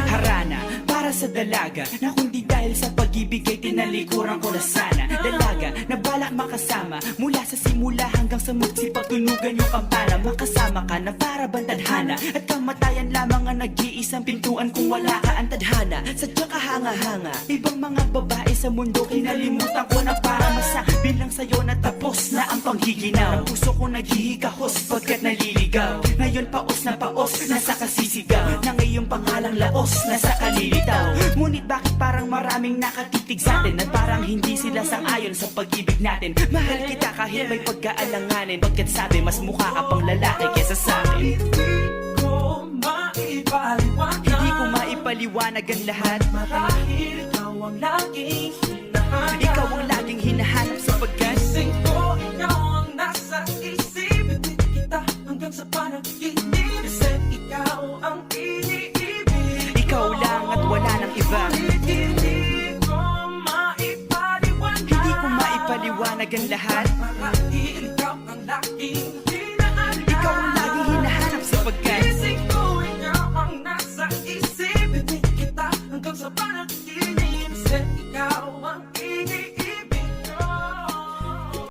Harana para sa dalaga na kundi dahil sa pag-ibig ay tinalikuran ko na sana. Dalaga na balak makasama mula sa simula hanggang sa magsipagtunugan yung kampana. Makasama ka na para bantadhana at kamatayan lamang ang nag-iisang pintuan kung wala ka ang tadhana. Sadyang kahanga-hanga ibang mga babae sa mundo kinalimutan ko na para masabi lang sa'yo na tapos na ang panghiginaw. Ang puso ko naghihigahos pagkat naliligaw. Ngayon paos na paos nasa kasisigaw na ngayong pangalang laos nasa kalilitaw. Ngunit bakit parang maraming nakatitig sa atin at parang hindi sila sang-ayon sa pag-ibig natin. Mahal kita kahit may pagkaalanganin, pagkat sabi mas mukha ka pang lalaki kesa sa akin. Hindi ko maipaliwanag ang lahat. Marahil ikaw ang laging hinahanap. Ikaw ang laging hinahanap sapagkat Gising ko, ikaw ang nasa isip. Pilit kita hanggang sa panaginip. Kasi ikaw ang iniibig. ikaw lang at wala nang iba. Hindi ko maipaliwanag. Hindi ko maipaliwanag ang lahat. Marahil ikaw ang laging hinahanap. Ikaw ang laging hinahanap sapagkat